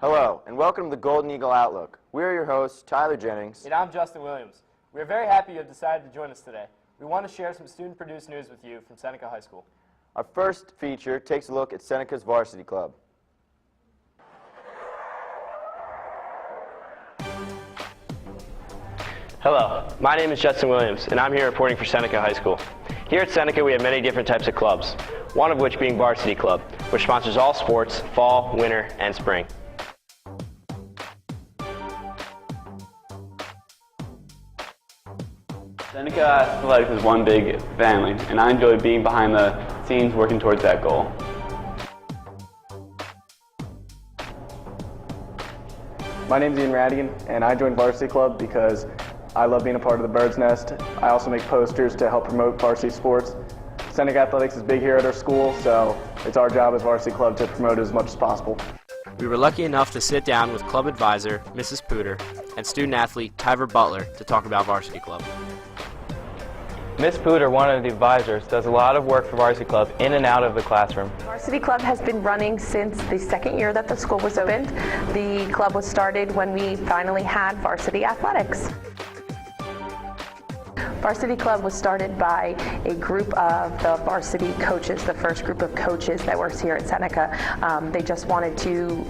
Hello, and welcome to the Golden Eagle Outlook. We are your hosts, Tyler Jennings. And I'm Justin Williams. We are very happy you have decided to join us today. We want to share some student-produced news with you from Seneca High School. Our first feature takes a look at Seneca's Varsity Club. Hello, my name is Justin Williams, and I'm here reporting for Seneca High School. Here at Seneca, we have many different types of clubs, one of which being Varsity Club, which sponsors all sports, fall, winter, and spring. Seneca Athletics is one big family, and I enjoy being behind the scenes working towards that goal. My name is Ian Radigan, and I joined Varsity Club because I love being a part of the Bird's Nest. I also make posters to help promote varsity sports. Seneca Athletics is big here at our school, so it's our job as Varsity Club to promote it as much as possible. We were lucky enough to sit down with club advisor, Mrs. Pooter, and student athlete, Tyver Butler, to talk about Varsity Club. Ms. Pooter, one of the advisors, does a lot of work for Varsity Club in and out of the classroom. Varsity Club has been running since the second year that the school was opened. The club was started when we finally had varsity athletics. Varsity Club was started by a group of the varsity coaches, the first group of coaches that works here at Seneca. They just wanted to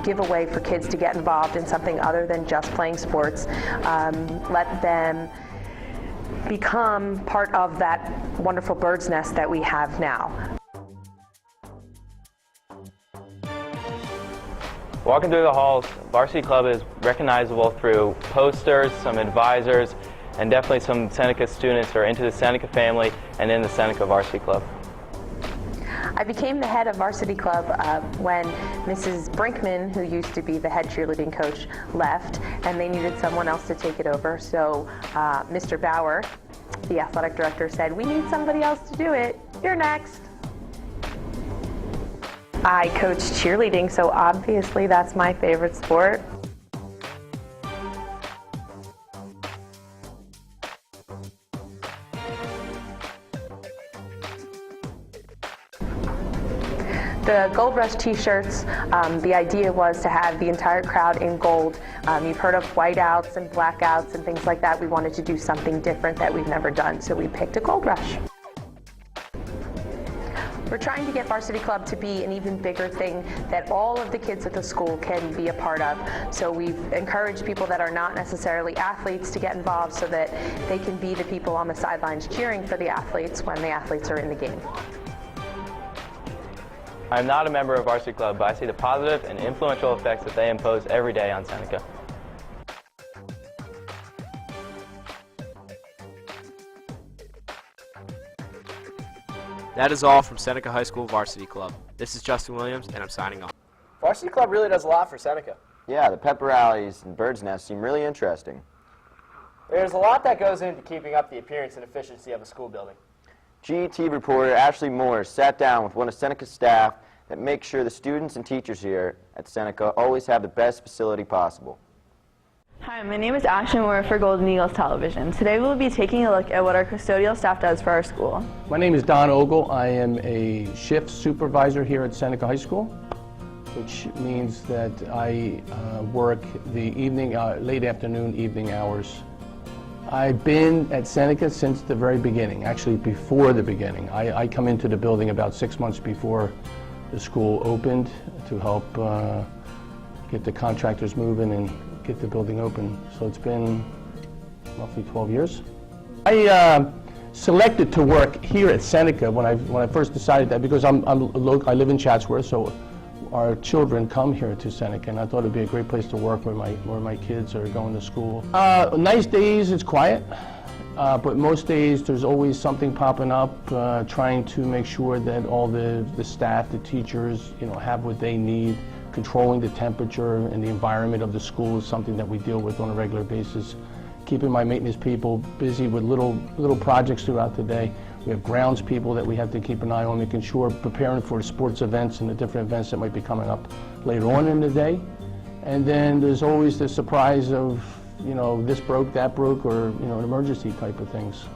give a way for kids to get involved in something other than just playing sports, let them become part of that wonderful bird's nest that we have now. Walking through the halls, Varsity Club is recognizable through posters, some advisors, and definitely some Seneca students who are into the Seneca family and in the Seneca Varsity Club. I became the head of Varsity Club when Mrs. Brinkman, who used to be the head cheerleading coach, left, and they needed someone else to take it over. So Mr. Bauer, the athletic director, said, "We need somebody else to do it. You're next." I coach cheerleading, so obviously that's my favorite sport. The Gold Rush t-shirts, the idea was to have the entire crowd in gold. You've heard of whiteouts and blackouts and things like that. We wanted to do something different that we've never done, so we picked a Gold Rush. We're trying to get Varsity Club to be an even bigger thing that all of the kids at the school can be a part of. So we've encouraged people that are not necessarily athletes to get involved so that they can be the people on the sidelines cheering for the athletes when the athletes are in the game. I'm not a member of Varsity Club, but I see the positive and influential effects that they impose every day on Seneca. That is all from Seneca High School Varsity Club. This is Justin Williams, and I'm signing off. Varsity Club really does a lot for Seneca. Yeah, the pep rallies and Bird's Nest seem really interesting. There's a lot that goes into keeping up the appearance and efficiency of a school building. GET reporter Ashley Moore sat down with one of Seneca's staff that makes sure the students and teachers here at Seneca always have the best facility possible. Hi, my name is Ashley Moore for Golden Eagles Television. Today we'll be taking a look at what our custodial staff does for our school. My name is Don Ogle. I am a shift supervisor here at Seneca High School, which means that I work the evening, late afternoon, evening hours. I've been at Seneca since the very beginning, actually before the beginning. I come into the building about 6 months before the school opened to help get the contractors moving and get the building open. So it's been roughly 12 years. I selected to work here at Seneca when I first decided that because I live in Chatsworth, so our children come here to Seneca, and I thought it'd be a great place to work where my kids are going to school. Nice days, it's quiet, but most days there's always something popping up, trying to make sure that all the staff, the teachers, have what they need. Controlling the temperature and the environment of the school is something that we deal with on a regular basis. Keeping my maintenance people busy with little projects throughout the day. We have grounds people that we have to keep an eye on, making sure, preparing for sports events and the different events that might be coming up later on in the day. And then there's always the surprise of, this broke, that broke, or, an emergency type of things.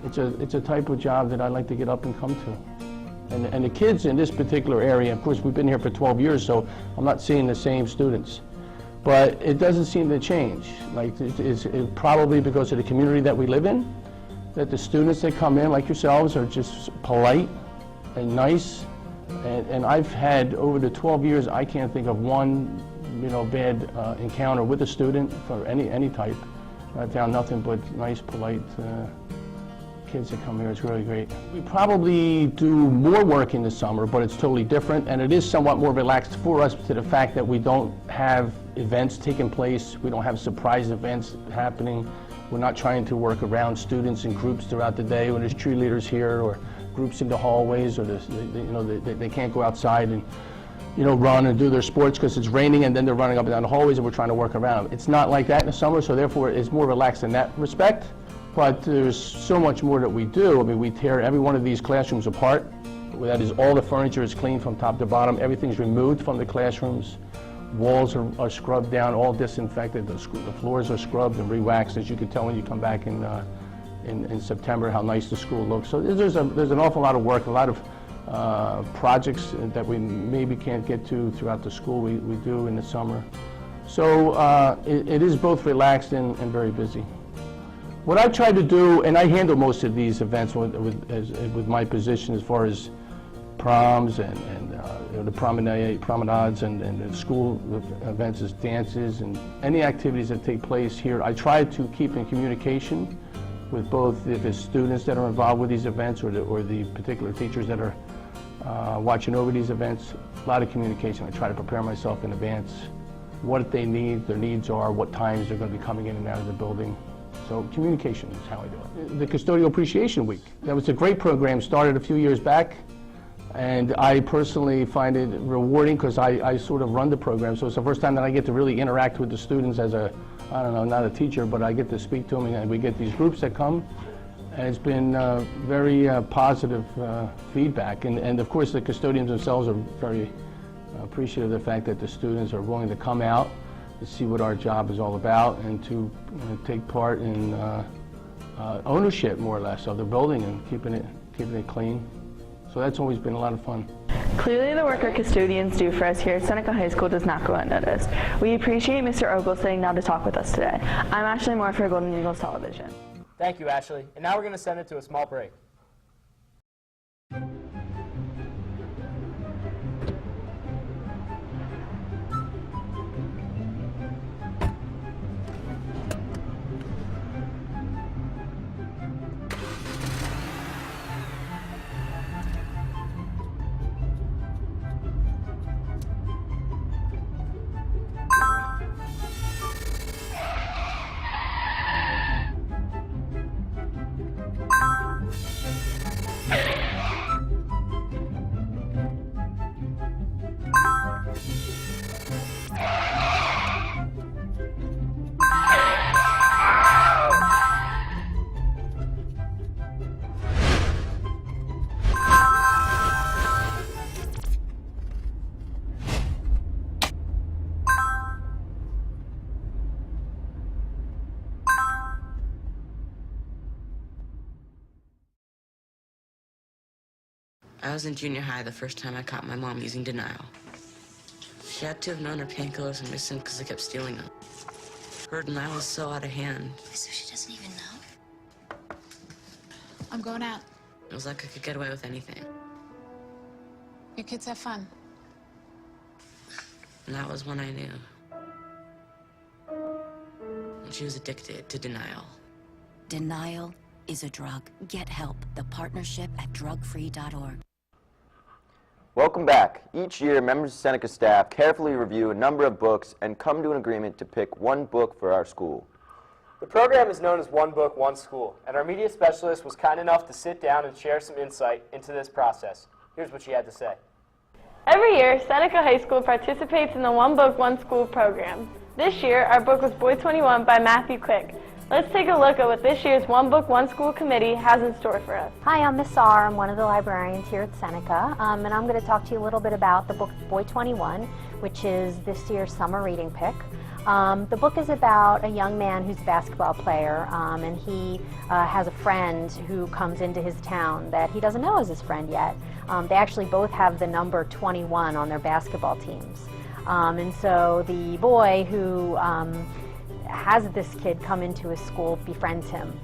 It's a type of job that I like to get up and come to. And the kids in this particular area, of course, we've been here for 12 years, so I'm not seeing the same students. But it doesn't seem to change. Like, it's probably because of the community that we live in, that the students that come in, like yourselves, are just polite and nice. And I've had, over the 12 years, I can't think of one, bad encounter with a student for any type. I found nothing but nice, polite kids that come here. It's really great. We probably do more work in the summer, but it's totally different, and it is somewhat more relaxed for us to the fact that we don't have events taking place. We don't have surprise events happening. We're not trying to work around students in groups throughout the day when there's cheerleaders here or groups in the hallways, or they can't go outside and run and do their sports because it's raining, and then they're running up and down the hallways and we're trying to work around them. It's not like that in the summer, so therefore it's more relaxed in that respect. But there's so much more that we do. I mean, we tear every one of these classrooms apart. That is, all the furniture is cleaned from top to bottom. Everything's removed from the classrooms. Walls are scrubbed down, all disinfected. The floors are scrubbed and re-waxed, as you can tell when you come back in September how nice the school looks. So there's an awful lot of work, a lot of projects that we maybe can't get to throughout the school we do in the summer. So it is both relaxed and very busy. What I try to do, and I handle most of these events with my position as far as proms and the promenades and the school events as dances and any activities that take place here. I try to keep in communication with both the students that are involved with these events or the particular teachers that are watching over these events. A lot of communication. I try to prepare myself in advance, what they need, their needs are, what times they're going to be coming in and out of the building. So communication is how I do it. The Custodial Appreciation Week. That was a great program, started a few years back, and I personally find it rewarding because I sort of run the program, so it's the first time that I get to really interact with the students as I don't know, not a teacher, but I get to speak to them, and we get these groups that come, and it's been very positive feedback. And of course the custodians themselves are very appreciative of the fact that the students are willing to come out to see what our job is all about and to take part in ownership, more or less, of the building and keeping it clean. So that's always been a lot of fun. Clearly the work our custodians do for us here at Seneca High School does not go unnoticed. We appreciate Mr. Ogle sitting down to talk with us today. I'm Ashley Moore for Golden Eagles Television. Thank you, Ashley. And now we're going to send it to a small break. I was in junior high the first time I caught my mom using denial. She had to have known her painkillers were missing because I kept stealing them. Her denial was so out of hand. So she doesn't even know? I'm going out. It was like I could get away with anything. Your kids have fun. And that was when I knew. When she was addicted to denial. Denial is a drug. Get help. The partnership at drugfree.org. Welcome back. Each year, members of Seneca staff carefully review a number of books and come to an agreement to pick one book for our school. The program is known as One Book, One School, and our media specialist was kind enough to sit down and share some insight into this process. Here's what she had to say. Every year, Seneca High School participates in the One Book, One School program. This year, our book was Boy 21 by Matthew Quick. Let's take a look at what this year's One Book, One School committee has in store for us. Hi, I'm Miss R. I'm one of the librarians here at Seneca, and I'm going to talk to you a little bit about the book Boy 21, which is this year's summer reading pick. The book is about a young man who's a basketball player, and he has a friend who comes into his town that he doesn't know is his friend yet. They actually both have the number 21 on their basketball teams. And so the boy who has this kid come into his school befriends him.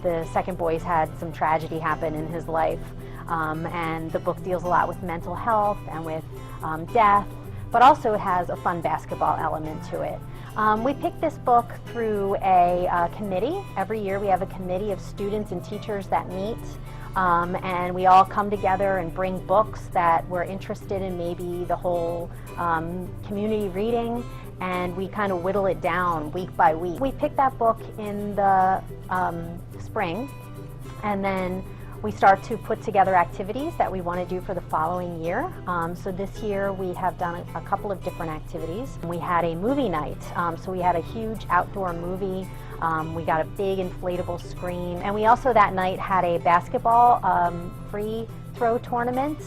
The second boy's had some tragedy happen in his life, and the book deals a lot with mental health and with death, but also it has a fun basketball element to it. We picked this book through a committee. Every year we have a committee of students and teachers that meet, and we all come together and bring books that we're interested in, maybe the whole community reading, and we kind of whittle it down week by week. We picked that book in the spring, and then we start to put together activities that we want to do for the following year. So this year we have done a couple of different activities. We had a movie night, so we had a huge outdoor movie. We got a big inflatable screen, and we also that night had a basketball free throw tournament.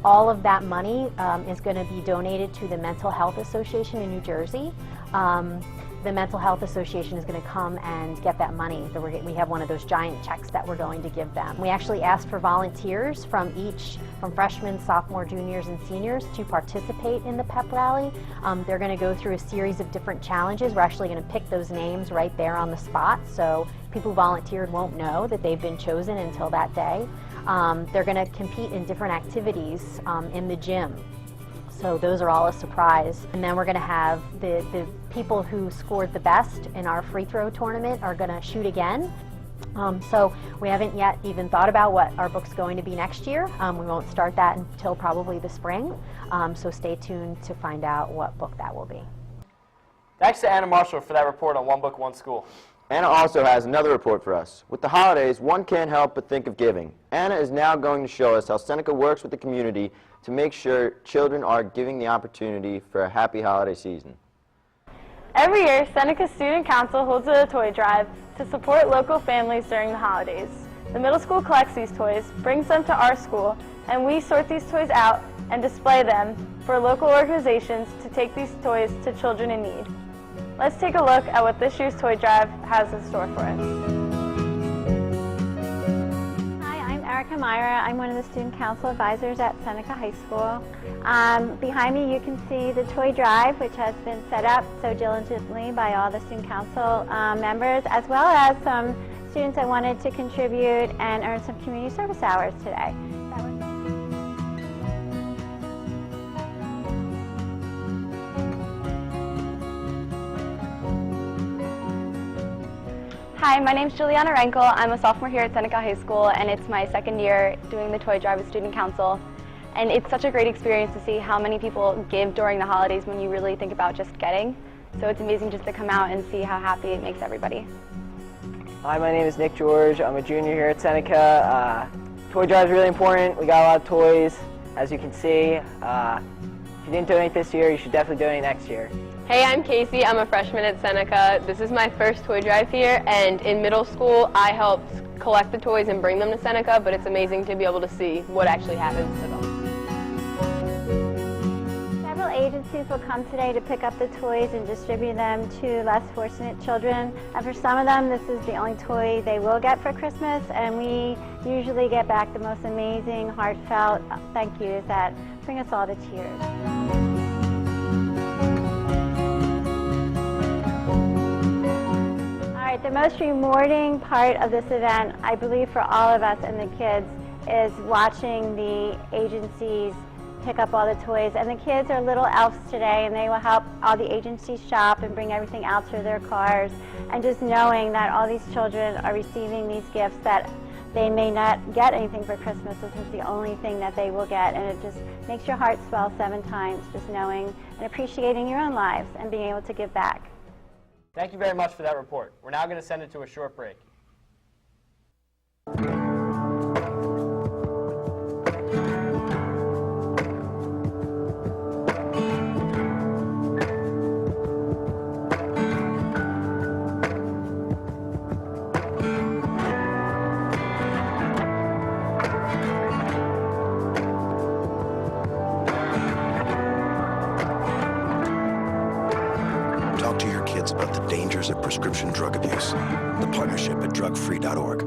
All of that money is going to be donated to the Mental Health Association in New Jersey. The Mental Health Association is going to come and get that money. So we have one of those giant checks that we're going to give them. We actually asked for volunteers from freshmen, sophomore, juniors, and seniors to participate in the pep rally. They're going to go through a series of different challenges. We're actually going to pick those names right there on the spot, so people who volunteered won't know that they've been chosen until that day. They're going to compete in different activities in the gym. So those are all a surprise. And then we're going to have the people who scored the best in our free throw tournament are going to shoot again. So we haven't yet even thought about what our book's going to be next year. We won't start that until probably the spring. So stay tuned to find out what book that will be. Thanks to Anna Marshall for that report on One Book, One School. Anna also has another report for us. With the holidays, one can't help but think of giving. Anna is now going to show us how Seneca works with the community to make sure children are given the opportunity for a happy holiday season. Every year, Seneca Student Council holds a toy drive to support local families during the holidays. The middle school collects these toys, brings them to our school, and we sort these toys out and display them for local organizations to take these toys to children in need. Let's take a look at what this year's toy drive has in store for us. Erica Myra. I'm one of the Student Council Advisors at Seneca High School. Behind me you can see the toy drive, which has been set up so diligently by all the Student Council members, as well as some students that wanted to contribute and earn some community service hours today. Hi, my name is Juliana Renkel. I'm a sophomore here at Seneca High School, and it's my second year doing the toy drive with Student Council. And it's such a great experience to see how many people give during the holidays when you really think about just getting. So it's amazing just to come out and see how happy it makes everybody. Hi, my name is Nick George. I'm a junior here at Seneca. Toy drive is really important. We got a lot of toys, as you can see. If you didn't donate this year, you should definitely donate next year. Hey, I'm Casey. I'm a freshman at Seneca. This is my first toy drive here, and in middle school I helped collect the toys and bring them to Seneca, but it's amazing to be able to see what actually happens to them. Several agencies will come today to pick up the toys and distribute them to less fortunate children. And for some of them, this is the only toy they will get for Christmas, and we usually get back the most amazing, heartfelt thank yous that bring us all to tears. The most rewarding part of this event, I believe for all of us and the kids, is watching the agencies pick up all the toys. And the kids are little elves today, and they will help all the agencies shop and bring everything out to their cars. And just knowing that all these children are receiving these gifts that they may not get anything for Christmas, this is the only thing that they will get. And it just makes your heart swell 7 times, just knowing and appreciating your own lives and being able to give back. Thank you very much for that report. We're now going to send it to a short break. prescription drug abuse. The partnership at drugfree.org.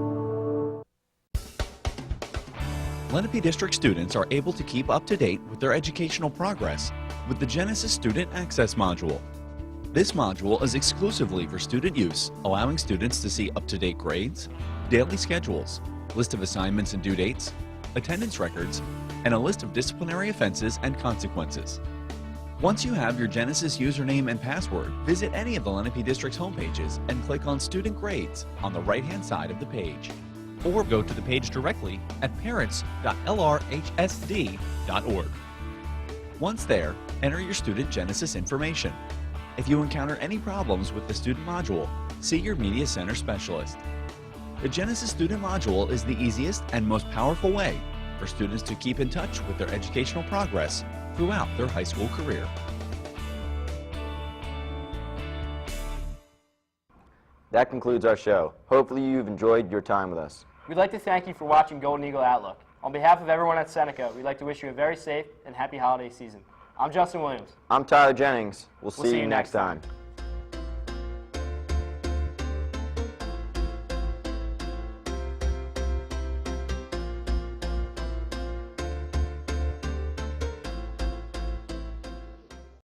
Lenape District students are able to keep up to date with their educational progress with the Genesis Student Access Module. This module is exclusively for student use, allowing students to see up-to-date grades, daily schedules, list of assignments and due dates, attendance records, and a list of disciplinary offenses and consequences. Once you have your Genesis username and password, visit any of the Lenape District's homepages and click on Student Grades on the right-hand side of the page. Or go to the page directly at parents.lrhsd.org. Once there, enter your student Genesis information. If you encounter any problems with the student module, see your Media Center specialist. The Genesis Student Module is the easiest and most powerful way for students to keep in touch with their educational progress throughout their high school career. That concludes our show. Hopefully you've enjoyed your time with us. We'd like to thank you for watching Golden Eagle Outlook. On behalf of everyone at Seneca, we'd like to wish you a very safe and happy holiday season. I'm Justin Williams. I'm Tyler Jennings. We'll see you next time.